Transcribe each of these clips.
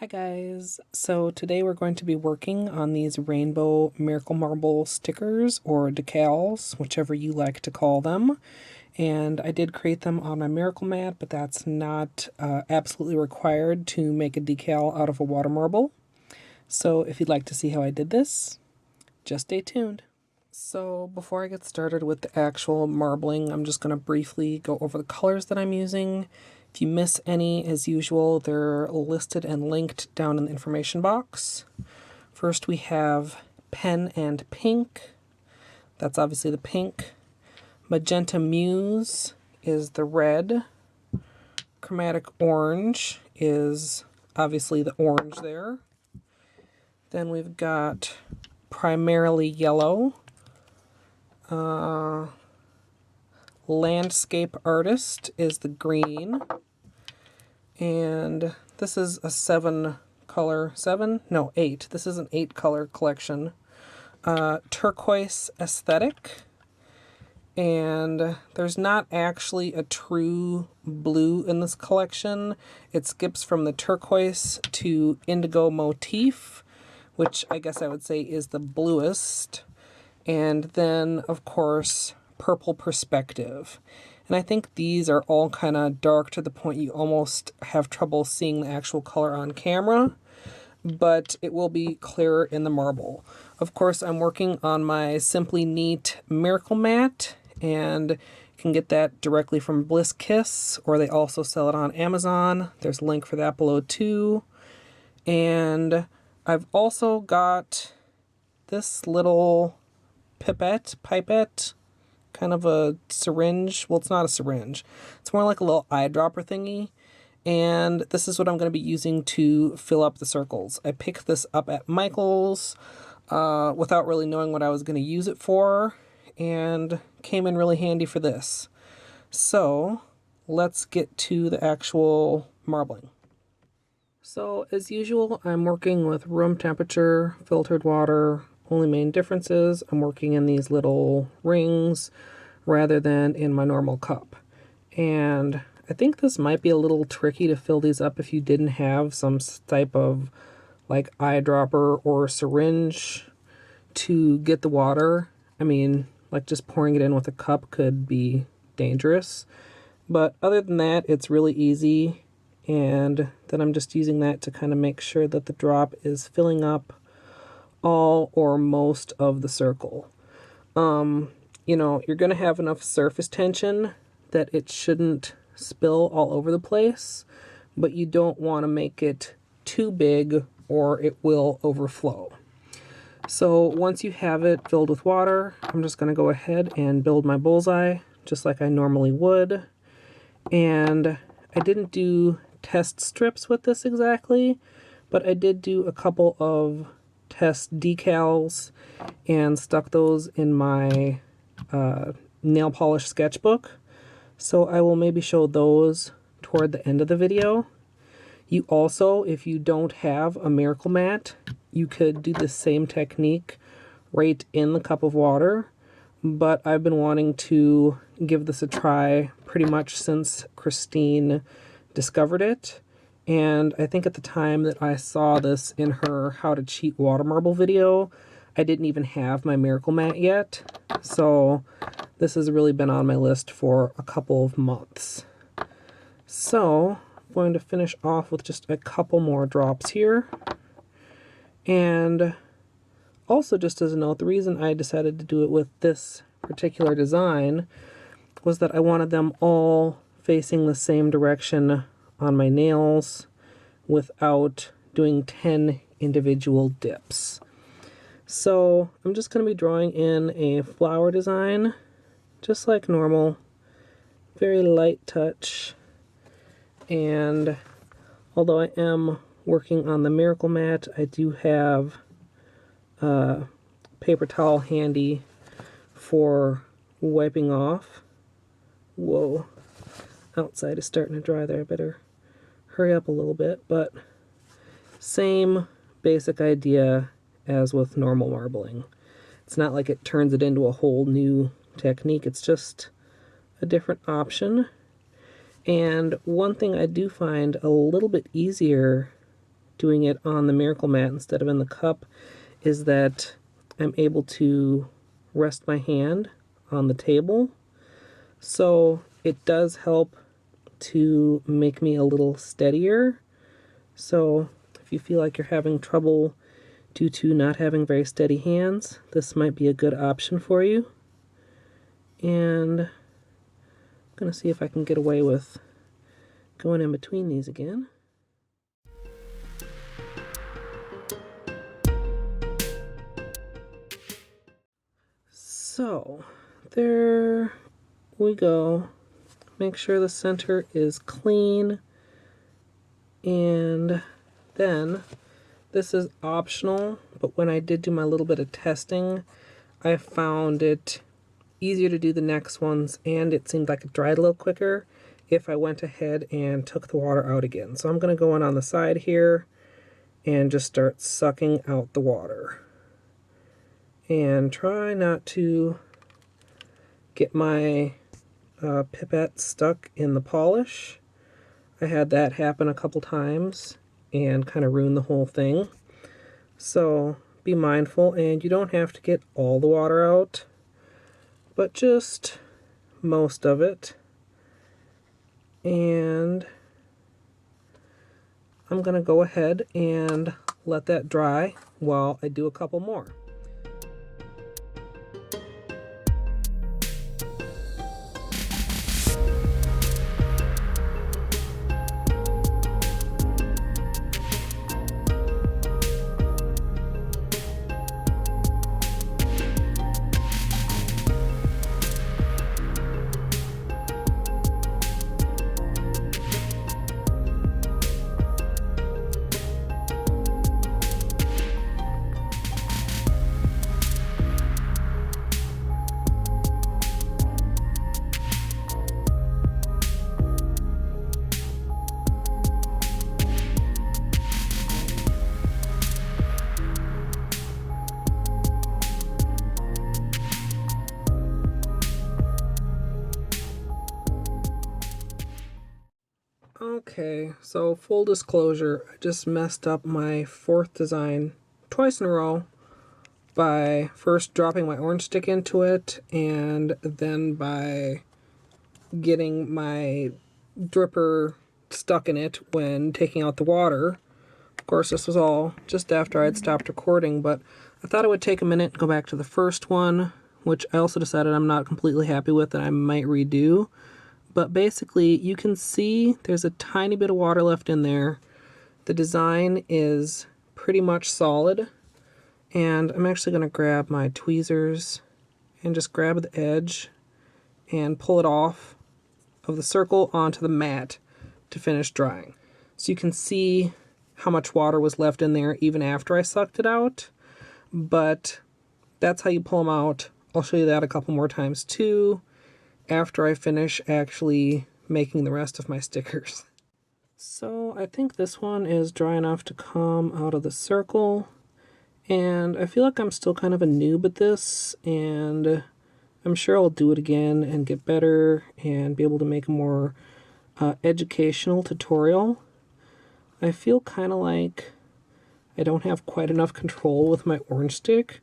Hi guys, so today we're going to be working on these rainbow Miracle Marble stickers or decals, whichever you like to call them. And I did create them on my Miracle mat, but that's not absolutely required to make a decal out of a water marble. So if you'd like to see how I did this, just stay tuned. So before I get started with the actual marbling, I'm just going to briefly go over the colors that I'm using. If you miss any, as usual, they're listed and linked down in the information box. First we have Pen and Pink. That's obviously the pink. Magenta Muse is the red. Chromatic Orange is obviously the orange there. Then we've got Primarily Yellow. Landscape Artist is the green. And this is a 8. This is an 8 color collection. Turquoise Aesthetic. And there's not actually a true blue in this collection. It skips from the turquoise to indigo motif, which I guess I would say is the bluest. And then, of course, Purple Perspective. And I think these are all kind of dark to the point you almost have trouble seeing the actual color on camera, but it will be clearer in the marble. Of course, I'm working on my Simply Neat Miracle Mat, and you can get that directly from Bliss Kiss, or they also sell it on Amazon. There's a link for that below too. And I've also got this little pipette, kind of a syringe. Well, it's not a syringe. It's more like a little eyedropper thingy. And this is what I'm going to be using to fill up the circles. I picked this up at Michael's without really knowing what I was going to use it for, and came in really handy for this. So let's get to the actual marbling. So as usual, I'm working with room temperature, filtered water. Only main difference is I'm working in these little rings rather than in my normal cup. And I think this might be a little tricky to fill these up if you didn't have some type of like eyedropper or syringe to get the water. I mean, like just pouring it in with a cup could be dangerous. But other than that, it's really easy. And then I'm just using that to kind of make sure that the drop is filling up all or most of the circle. You know, you're going to have enough surface tension that it shouldn't spill all over the place, but you don't want to make it too big or it will overflow. So once you have it filled with water, I'm just going to go ahead and build my bullseye just like I normally would. And I didn't do test strips with this exactly, but I did do a couple of test decals and stuck those in my nail polish sketchbook. So I will maybe show those toward the end of the video. You also, if you don't have a Miracle Mat, you could do the same technique right in the cup of water. But I've been wanting to give this a try pretty much since Christine discovered it. And I think at the time that I saw this in her How to Cheat Water Marble video, I didn't even have my Miracle Mat yet. So this has really been on my list for a couple of months. So I'm going to finish off with just a couple more drops here. And also, just as a note, the reason I decided to do it with this particular design was that I wanted them all facing the same direction on my nails without doing 10 individual dips. So I'm just going to be drawing in a flower design, just like normal, very light touch. And although I am working on the Miracle Mat, I do have a paper towel handy for wiping off. Whoa, outside is starting to dry there. I better hurry up a little bit, but same basic idea as with normal marbling. It's not like it turns it into a whole new technique. It's just a different option. And one thing I do find a little bit easier doing it on the Miracle Mat instead of in the cup is that I'm able to rest my hand on the table. So it does help to make me a little steadier. So if you feel like you're having trouble due to not having very steady hands, this might be a good option for you. And I'm going to see if I can get away with going in between these again. So there we go. Make sure the center is clean, and then this is optional, but when I did do my little bit of testing, I found it easier to do the next ones, and it seemed like it dried a little quicker if I went ahead and took the water out again. So I'm going to go in on the side here and just start sucking out the water. And try not to get my pipette stuck in the polish. I had that happen a couple times and kind of ruin the whole thing. So be mindful, and you don't have to get all the water out, but just most of it. And I'm going to go ahead and let that dry while I do a couple more. Okay, so full disclosure, I just messed up my fourth design twice in a row by first dropping my orange stick into it and then by getting my dripper stuck in it when taking out the water. Of course, this was all just after I'd stopped recording, but I thought it would take a minute and go back to the first one, which I also decided I'm not completely happy with and I might redo. But basically, you can see there's a tiny bit of water left in there. The design is pretty much solid. And I'm actually going to grab my tweezers and just grab the edge and pull it off of the circle onto the mat to finish drying. So you can see how much water was left in there even after I sucked it out. But that's how you pull them out. I'll show you that a couple more times too, after I finish actually making the rest of my stickers. So I think this one is dry enough to come out of the circle, and I feel like I'm still kind of a noob at this, and I'm sure I'll do it again and get better and be able to make a more educational tutorial. I feel kind of like I don't have quite enough control with my orange stick,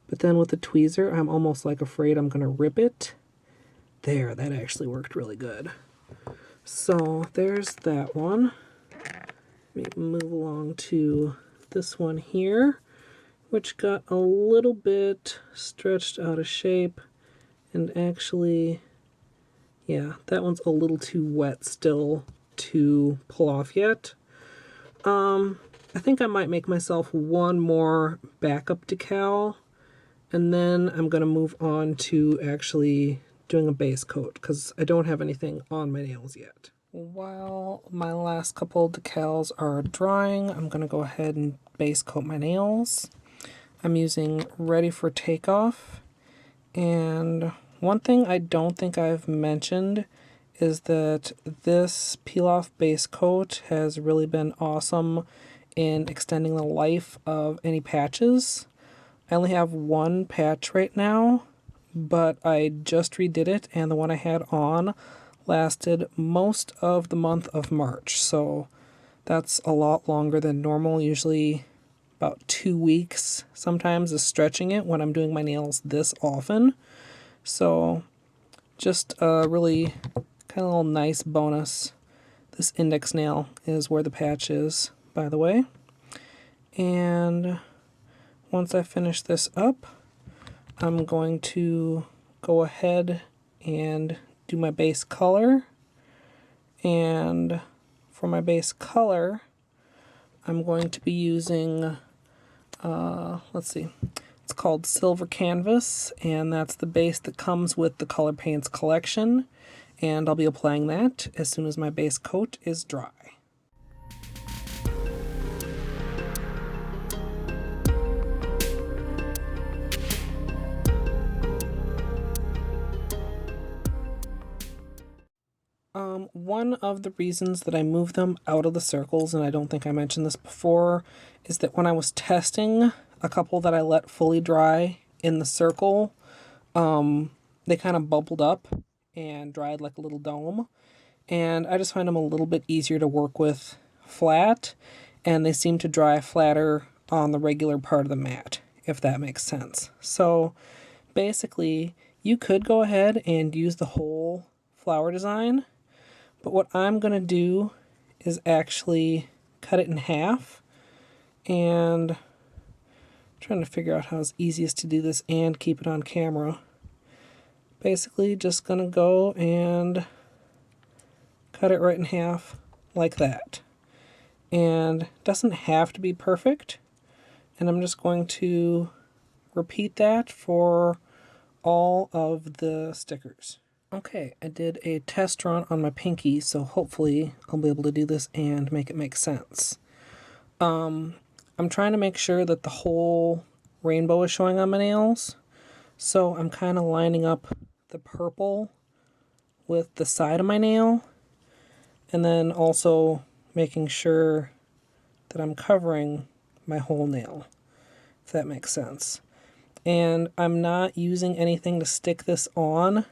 but then with the tweezer I'm almost like afraid I'm gonna rip it. There, that actually worked really good. So there's that one. Let me move along to this one here, which got a little bit stretched out of shape, and actually, yeah, that one's a little too wet still to pull off yet. I think I might make myself one more backup decal, and then I'm going to move on to actually doing a base coat because I don't have anything on my nails yet. While my last couple decals are drying, I'm going to go ahead and base coat my nails. I'm using Ready for Takeoff, and one thing I don't think I've mentioned is that this peel-off base coat has really been awesome in extending the life of any patches. I only have one patch right now, but I just redid it, and the one I had on lasted most of the month of March, so That's a lot longer than normal. Usually about 2 weeks sometimes is stretching it when I'm doing my nails this often. So just a really kind of little nice bonus. This index nail is where the patch is, by the way. And once I finish this up, I'm going to go ahead and do my base color. And for my base color, I'm going to be using, let's see, it's called Silver Canvas, and that's the base that comes with the Color Paints collection. And I'll be applying that as soon as my base coat is dry. One of the reasons that I moved them out of the circles, and I don't think I mentioned this before, is that when I was testing a couple that I let fully dry in the circle, they kind of bubbled up and dried like a little dome. And I just find them a little bit easier to work with flat, and they seem to dry flatter on the regular part of the mat, if that makes sense. So basically, you could go ahead and use the whole flower design, but what I'm going to do is actually cut it in half, and I'm trying to figure out how it's easiest to do this and keep it on camera. Basically, just going to go and cut it right in half like that. And it doesn't have to be perfect, and I'm just going to repeat that for all of the stickers. Okay, I did a test run on my pinky, so hopefully I'll be able to do this and make it make sense. I'm trying to make sure that the whole rainbow is showing on my nails, so I'm kind of lining up the purple with the side of my nail, and then also making sure that I'm covering my whole nail, if that makes sense. And I'm not using anything to stick this on.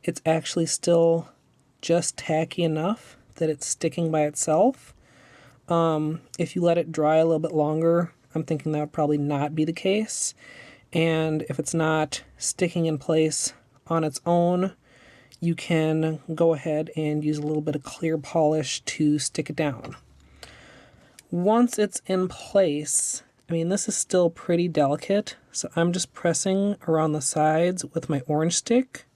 It's actually still just tacky enough that it's sticking by itself. If you let it dry a little bit longer, I'm thinking that would probably not be the case. And if it's not sticking in place on its own, you can go ahead and use a little bit of clear polish to stick it down. Once it's in place, I mean, this is still pretty delicate, so I'm just pressing around the sides with my orange stick.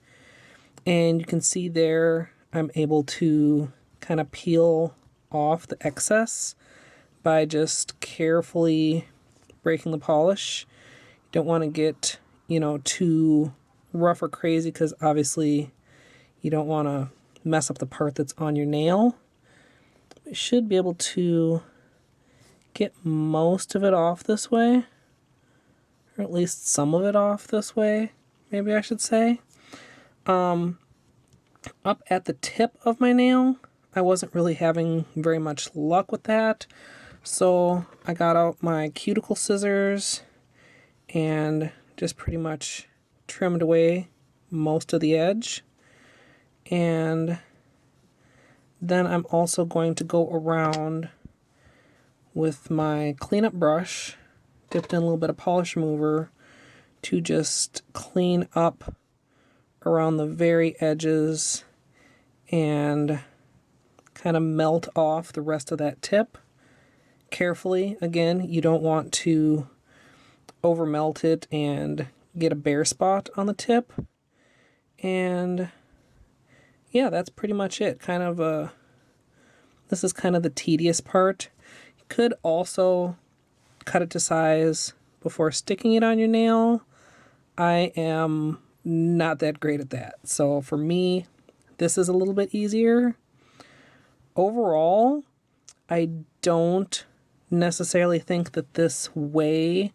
And you can see there I'm able to kind of peel off the excess by just carefully breaking the polish. You don't want to get, too rough or crazy, because obviously you don't want to mess up the part that's on your nail. You should be able to get most of it off this way, or at least some of it off this way, maybe I should say. Up at the tip of my nail, I wasn't really having very much luck with that, so I got out my cuticle scissors and just pretty much trimmed away most of the edge. And then I'm also going to go around with my cleanup brush, dipped in a little bit of polish remover, to just clean up around the very edges and kind of melt off the rest of that tip carefully. Again, you don't want to over melt it and get a bare spot on the tip. And yeah, that's pretty much it. This is kind of the tedious part. You could also cut it to size before sticking it on your nail. I am not that great at that. So for me, this is a little bit easier. Overall, I don't necessarily think that this way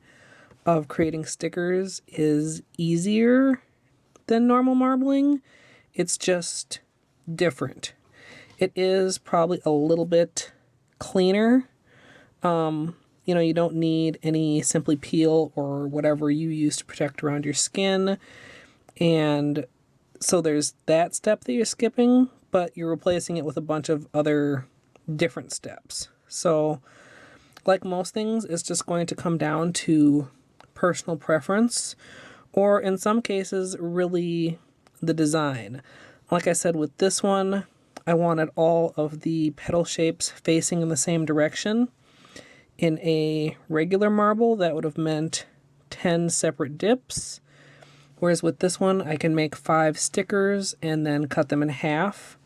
of creating stickers is easier than normal marbling. It's just different. It is probably a little bit cleaner. You don't need any Simply Peel or whatever you use to protect around your skin. And so there's that step that you're skipping, but you're replacing it with a bunch of other different steps. So like most things, it's just going to come down to personal preference, or in some cases, really the design. Like I said, with this one, I wanted all of the petal shapes facing in the same direction. In a regular marble, that would have meant 10 separate dips. Whereas with this one, I can make 5 stickers and then cut them in half.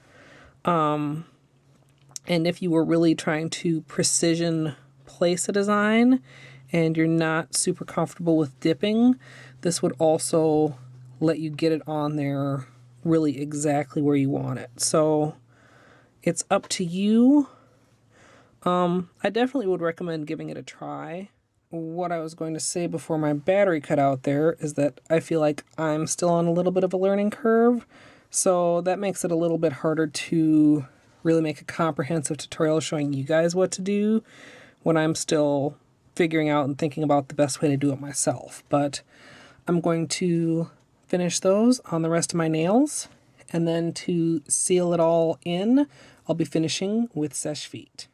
And if you were really trying to precision place a design and you're not super comfortable with dipping, this would also let you get it on there really exactly where you want it. So it's up to you. I definitely would recommend giving it a try. What I was going to say before my battery cut out there is that I feel like I'm still on a little bit of a learning curve, so that makes it a little bit harder to really make a comprehensive tutorial showing you guys what to do when I'm still figuring out and thinking about the best way to do it myself. But I'm going to finish those on the rest of my nails, and then to seal it all in, I'll be finishing with Seche Vite.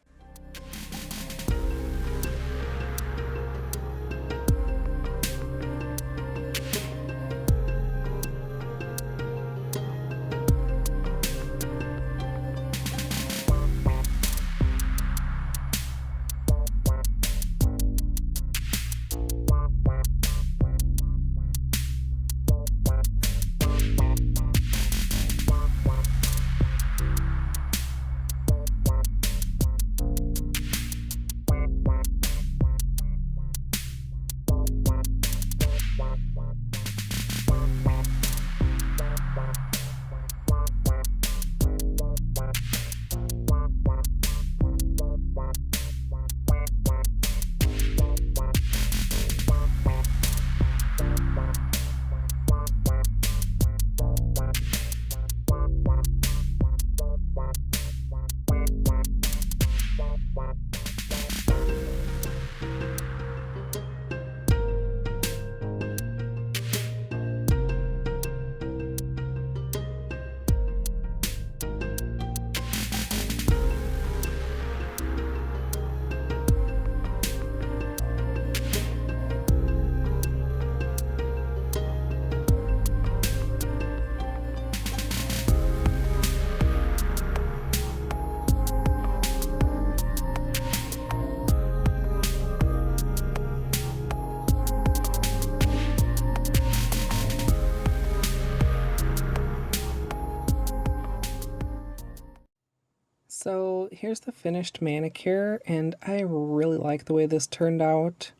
So here's the finished manicure, and I really like the way this turned out.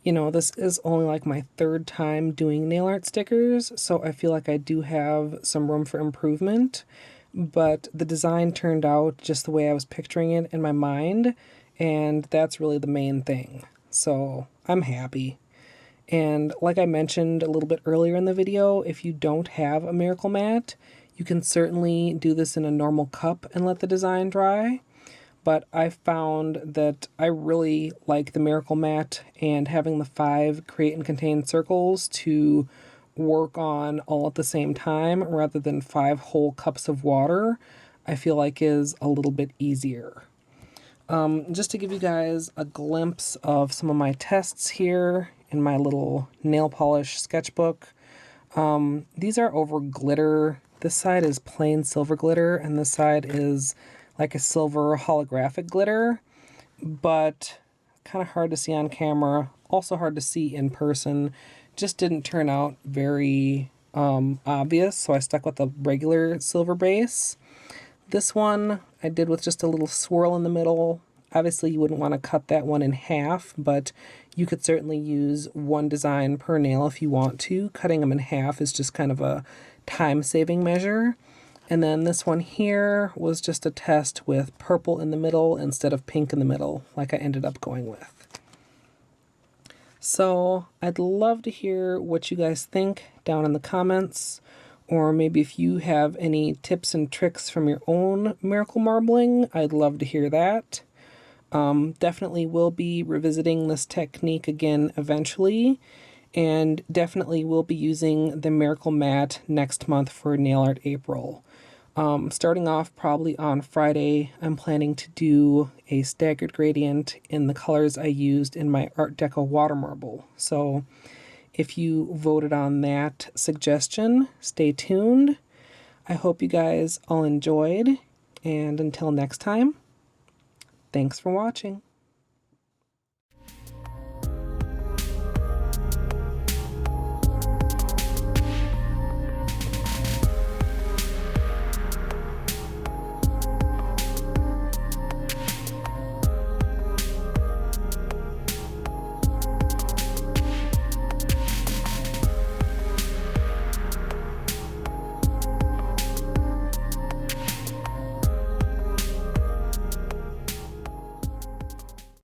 You know, this is only like my 3rd time doing nail art stickers, so I feel like I do have some room for improvement, but the design turned out just the way I was picturing it in my mind, and that's really the main thing. So I'm happy. And like I mentioned a little bit earlier in the video, if you don't have a Miracle Mat, you can certainly do this in a normal cup and let the design dry. But I found that I really like the Miracle Mat, and having the 5 create and contain circles to work on all at the same time rather than 5 whole cups of water, I feel like is a little bit easier. Just to give you guys a glimpse of some of my tests here in my little nail polish sketchbook. These are over glitter. This side is plain silver glitter, and this side is like a silver holographic glitter, but kind of hard to see on camera, also hard to see in person. Just didn't turn out very obvious, so I stuck with a regular silver base. This one I did with just a little swirl in the middle. Obviously you wouldn't want to cut that one in half, but you could certainly use one design per nail if you want to. Cutting them in half is just kind of a time-saving measure. And then this one here was just a test with purple in the middle instead of pink in the middle, like I ended up going with. So I'd love to hear what you guys think down in the comments, or maybe if you have any tips and tricks from your own miracle marbling, I'd love to hear that. Definitely will be revisiting this technique again eventually, and definitely will be using the Miracle Mat next month for Nail Art April. Starting off probably on Friday, I'm planning to do a staggered gradient in the colors I used in my Art Deco water marble. So if you voted on that suggestion, stay tuned. I hope you guys all enjoyed, and until next time, thanks for watching.